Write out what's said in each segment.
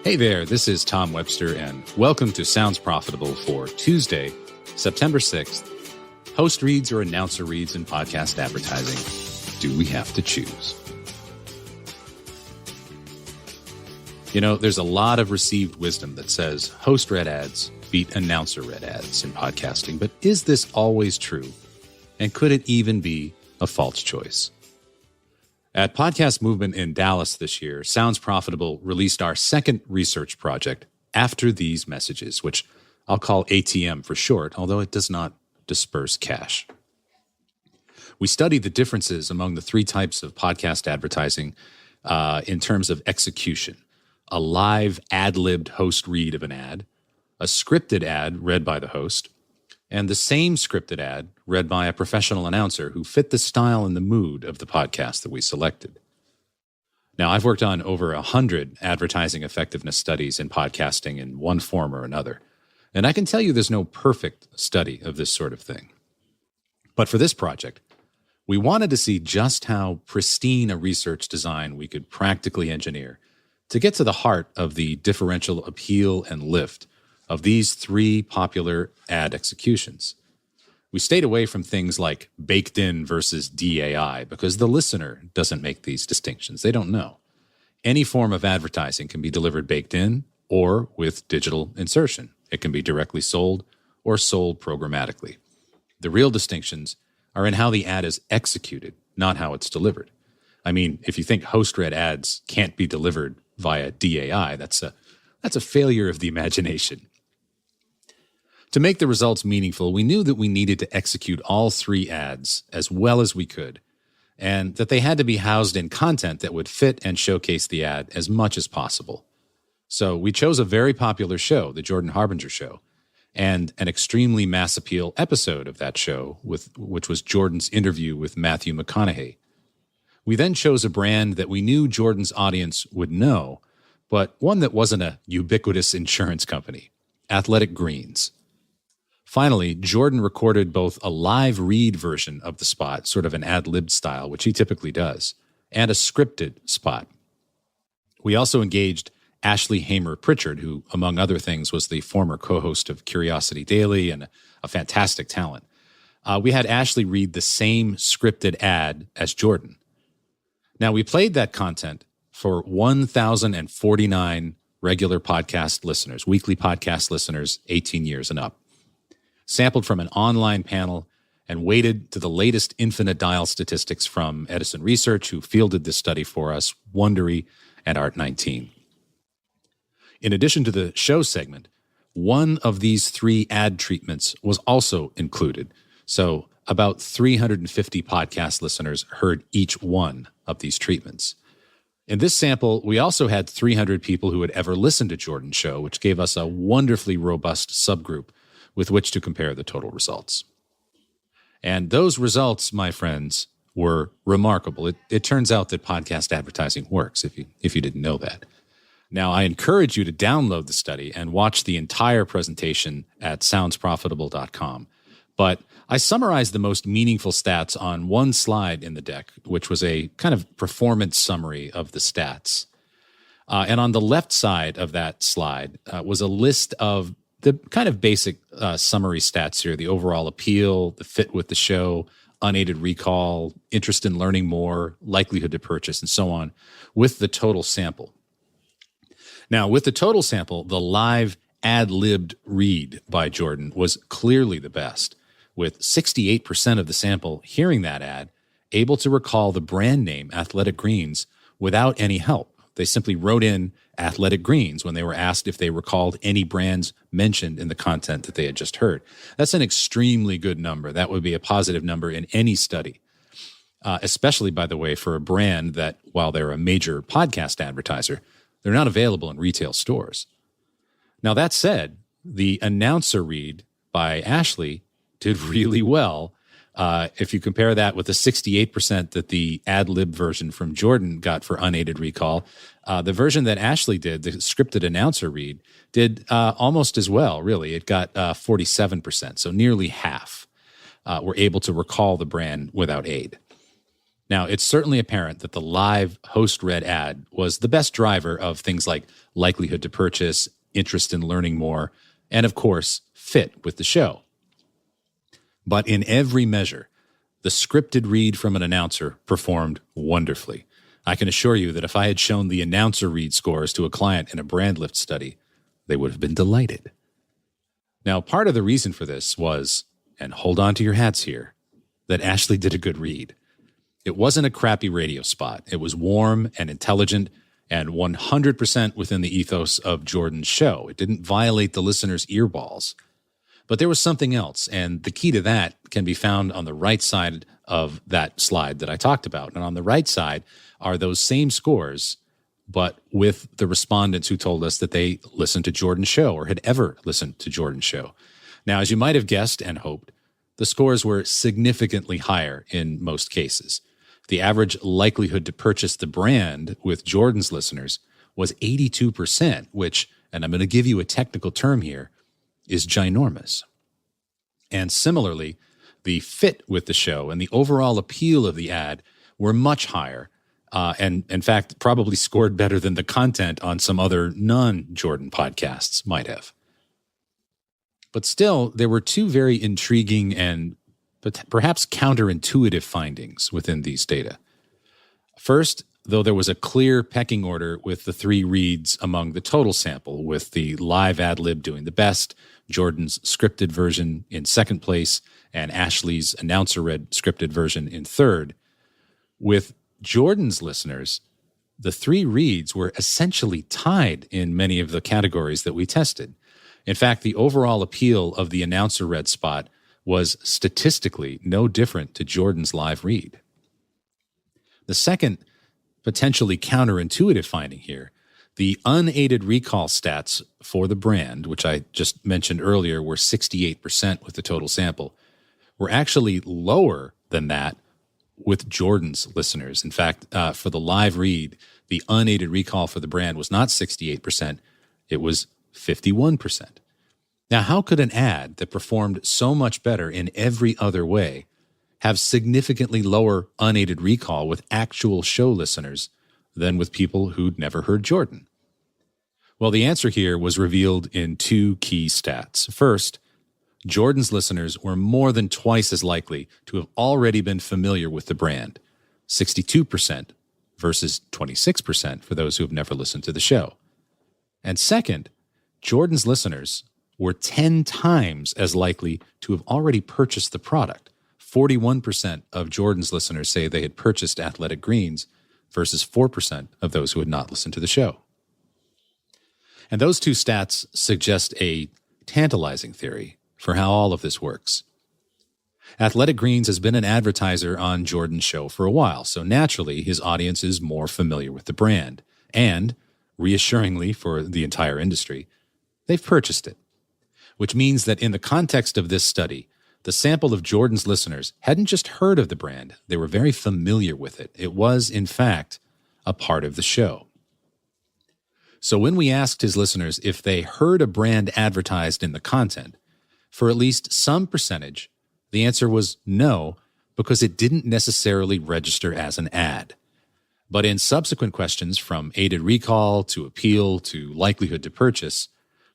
Hey there, this is Tom Webster, and welcome to Sounds Profitable for Tuesday, September 6th. Host reads or announcer reads in podcast advertising. Do we have to choose? You know, there's a lot of received wisdom that says host read ads beat announcer read ads in podcasting, but is this always true? And could it even be a false choice? At Podcast Movement in Dallas this year, Sounds Profitable released our second research project, After These Messages, which I'll call ATM for short, although it does not disperse cash. We studied the differences among the three types of podcast advertising in terms of execution: a live ad-libbed host read of an ad, a scripted ad read by the host, and the same scripted ad read by a professional announcer who fit the style and the mood of the podcast that we selected. Now, I've worked on over 100 advertising effectiveness studies in podcasting in one form or another, and I can tell you there's no perfect study of this sort of thing. But for this project, we wanted to see just how pristine a research design we could practically engineer to get to the heart of the differential appeal and lift of these three popular ad executions. We stayed away from things like baked in versus DAI because the listener doesn't make these distinctions. They don't know. Any form of advertising can be delivered baked in or with digital insertion. It can be directly sold or sold programmatically. The real distinctions are in how the ad is executed, not how it's delivered. I mean, if you think host-read ads can't be delivered via DAI, that's a failure of the imagination. To make the results meaningful, we knew that we needed to execute all three ads as well as we could, and that they had to be housed in content that would fit and showcase the ad as much as possible. So we chose a very popular show, The Jordan Harbinger Show, and an extremely mass appeal episode of that show, which was Jordan's interview with Matthew McConaughey. We then chose a brand that we knew Jordan's audience would know, but one that wasn't a ubiquitous insurance company, Athletic Greens. Finally, Jordan recorded both a live read version of the spot, sort of an ad-libbed style, which he typically does, and a scripted spot. We also engaged Ashley Hamer-Pritchard, who, among other things, was the former co-host of Curiosity Daily and a fantastic talent. We had Ashley read the same scripted ad as Jordan. Now, we played that content for 1,049 regular podcast listeners, weekly podcast listeners, 18 years and up, sampled from an online panel, and weighted to the latest infinite dial statistics from Edison Research, who fielded this study for us, Wondery, and Art19. In addition to the show segment, one of these three ad treatments was also included. So about 350 podcast listeners heard each one of these treatments. In this sample, we also had 300 people who had ever listened to Jordan's show, which gave us a wonderfully robust subgroup with which to compare the total results. And those results, my friends, were remarkable. It turns out that podcast advertising works, if you didn't know that. Now, I encourage you to download the study and watch the entire presentation at soundsprofitable.com. But I summarized the most meaningful stats on one slide in the deck, which was a kind of performance summary of the stats. And on the left side of that slide was a list of the kind of basic summary stats here: the overall appeal, the fit with the show, unaided recall, interest in learning more, likelihood to purchase, and so on, with the total sample. Now, with the total sample, the live ad-libbed read by Jordan was clearly the best, with 68% of the sample hearing that ad able to recall the brand name Athletic Greens without any help. They simply wrote in Athletic Greens when they were asked if they recalled any brands mentioned in the content that they had just heard. That's an extremely good number. That would be a positive number in any study, especially, by the way, for a brand that, while they're a major podcast advertiser, they're not available in retail stores. Now, that said, the announcer read by Ashley did really well. If you compare that with the 68% that the ad-lib version from Jordan got for unaided recall, the version that Ashley did, the scripted announcer read, did almost as well, really. It got 47%, so nearly half were able to recall the brand without aid. Now, it's certainly apparent that the live host-read ad was the best driver of things like likelihood to purchase, interest in learning more, and of course, fit with the show. But in every measure, the scripted read from an announcer performed wonderfully. I can assure you that if I had shown the announcer read scores to a client in a brand lift study, they would have been delighted. Now, part of the reason for this was, and hold on to your hats here, that Ashley did a good read. It wasn't a crappy radio spot. It was warm and intelligent and 100% within the ethos of Jordan's show. It didn't violate the listener's earballs. But there was something else, and the key to that can be found on the right side of that slide that I talked about. And on the right side are those same scores, but with the respondents who told us that they listened to Jordan's show or had ever listened to Jordan's show. Now, as you might have guessed and hoped, the scores were significantly higher in most cases. The average likelihood to purchase the brand with Jordan's listeners was 82%, which, and I'm going to give you a technical term here, is ginormous. And similarly, the fit with the show and the overall appeal of the ad were much higher, and in fact, probably scored better than the content on some other non-Jordan podcasts might have. But still, there were two very intriguing and perhaps counterintuitive findings within these data. First, though there was a clear pecking order with the three reads among the total sample, with the live ad lib doing the best, Jordan's scripted version in second place, and Ashley's announcer-read scripted version in third. With Jordan's listeners, the three reads were essentially tied in many of the categories that we tested. In fact, the overall appeal of the announcer-read spot was statistically no different to Jordan's live read. The second potentially counterintuitive finding here, the unaided recall stats for the brand, which I just mentioned earlier were 68% with the total sample, were actually lower than that with Jordan's listeners. In fact, for the live read, the unaided recall for the brand was not 68%, it was 51%. Now, how could an ad that performed so much better in every other way have significantly lower unaided recall with actual show listeners than with people who'd never heard Jordan? Well, the answer here was revealed in two key stats. First, Jordan's listeners were more than twice as likely to have already been familiar with the brand, 62% versus 26% for those who have never listened to the show. And second, Jordan's listeners were 10 times as likely to have already purchased the product. 41% of Jordan's listeners say they had purchased Athletic Greens versus 4% of those who had not listened to the show. And those two stats suggest a tantalizing theory for how all of this works. Athletic Greens has been an advertiser on Jordan's show for a while, so naturally his audience is more familiar with the brand. And, reassuringly for the entire industry, they've purchased it. Which means that in the context of this study, the sample of Jordan's listeners hadn't just heard of the brand, they were very familiar with it. It was, in fact, a part of the show. So when we asked his listeners if they heard a brand advertised in the content, for at least some percentage, the answer was no, because it didn't necessarily register as an ad. But in subsequent questions, from aided recall to appeal to likelihood to purchase,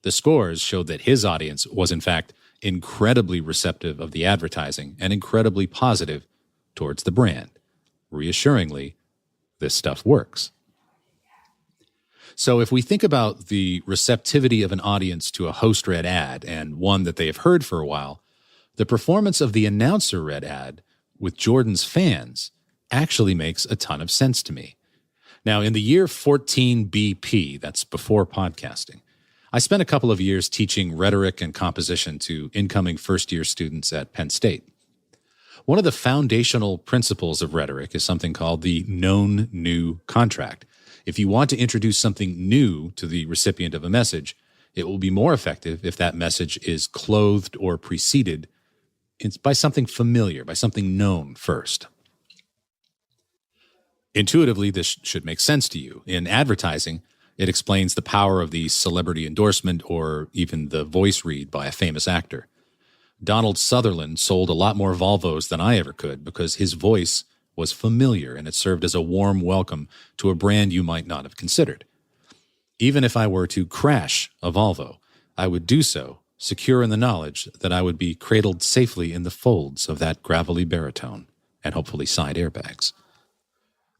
the scores showed that his audience was, in fact, incredibly receptive of the advertising and incredibly positive towards the brand. Reassuringly, this stuff works. So if we think about the receptivity of an audience to a host-read ad and one that they have heard for a while, the performance of the announcer-read ad with Jordan's fans actually makes a ton of sense to me. Now, in the year 14 BP, that's before podcasting, I spent a couple of years teaching rhetoric and composition to incoming first-year students at Penn State. One of the foundational principles of rhetoric is something called the known new contract. If you want to introduce something new to the recipient of a message, it will be more effective if that message is clothed or preceded by something familiar, by something known first. Intuitively, this should make sense to you. In advertising, it explains the power of the celebrity endorsement or even the voice read by a famous actor. Donald Sutherland sold a lot more Volvos than I ever could because his voice was familiar and it served as a warm welcome to a brand you might not have considered. Even if I were to crash a Volvo, I would do so secure in the knowledge that I would be cradled safely in the folds of that gravelly baritone and hopefully side airbags.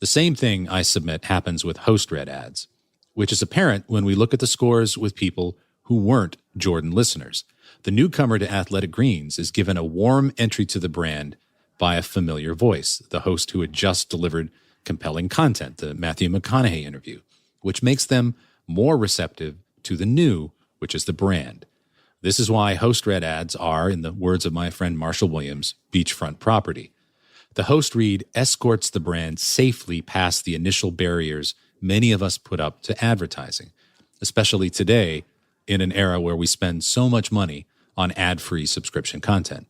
The same thing, I submit, happens with host-read ads, which is apparent when we look at the scores with people who weren't Jordan listeners. The newcomer to Athletic Greens is given a warm entry to the brand by a familiar voice, the host who had just delivered compelling content, the Matthew McConaughey interview, which makes them more receptive to the new, which is the brand. This is why host-read ads are, in the words of my friend Marshall Williams, beachfront property. The host read escorts the brand safely past the initial barriers many of us put up to advertising, especially today in an era where we spend so much money on ad-free subscription content.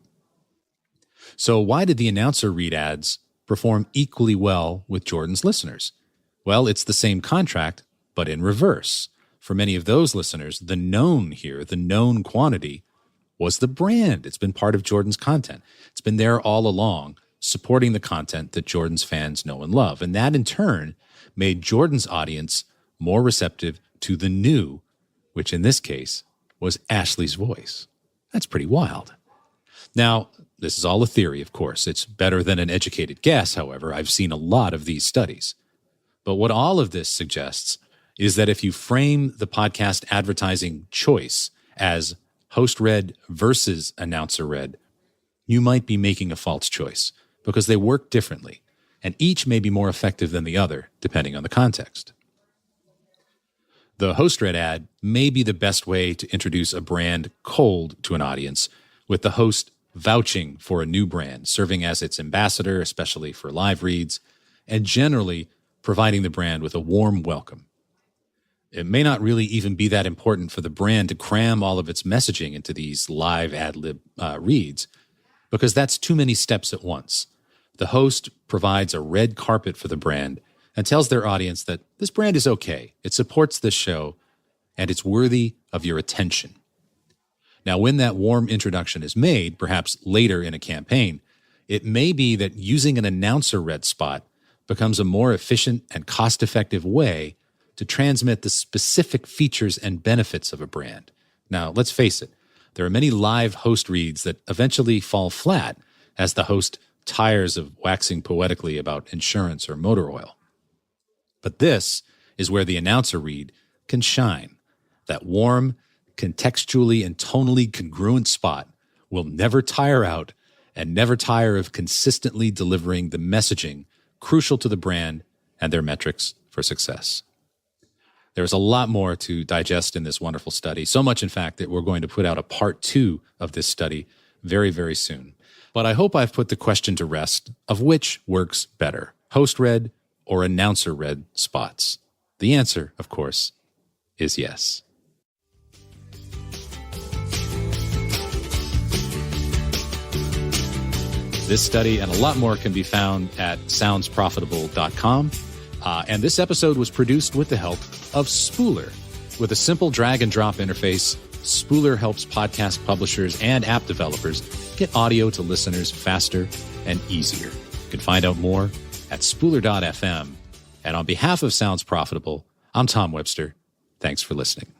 So why did the announcer read ads perform equally well with Jordan's listeners? Well, it's the same contract, but in reverse. For many of those listeners, the known here, the known quantity, was the brand. It's been part of Jordan's content. It's been there all along, supporting the content that Jordan's fans know and love. And that, in turn, made Jordan's audience more receptive to the new, which in this case was Ashley's voice. That's pretty wild. Now, this is all a theory, of course. It's better than an educated guess, however. I've seen a lot of these studies. But what all of this suggests is that if you frame the podcast advertising choice as host-read versus announcer-read, you might be making a false choice because they work differently, and each may be more effective than the other, depending on the context. The host-read ad may be the best way to introduce a brand cold to an audience, with the host vouching for a new brand, serving as its ambassador, especially for live reads, and generally providing the brand with a warm welcome. It may not really even be that important for the brand to cram all of its messaging into these live ad-lib reads, because that's too many steps at once. The host provides a red carpet for the brand and tells their audience that this brand is okay, it supports this show, and it's worthy of your attention. Now, when that warm introduction is made, perhaps later in a campaign, it may be that using an announcer-read spot becomes a more efficient and cost-effective way to transmit the specific features and benefits of a brand. Now, let's face it, there are many live host reads that eventually fall flat as the host tires of waxing poetically about insurance or motor oil. But this is where the announcer read can shine. That warm, contextually and tonally congruent spot will never tire out and never tire of consistently delivering the messaging crucial to the brand and their metrics for success. There's a lot more to digest in this wonderful study, so much, in fact, that we're going to put out a part 2 of this study very, very soon. But I hope I've put the question to rest of which works better, host-read or announcer-read spots. The answer, of course, is yes. This study and a lot more can be found at soundsprofitable.com. And this episode was produced with the help of Spooler. With a simple drag-and-drop interface, Spooler helps podcast publishers and app developers get audio to listeners faster and easier. You can find out more at spooler.fm. And on behalf of Sounds Profitable, I'm Tom Webster. Thanks for listening.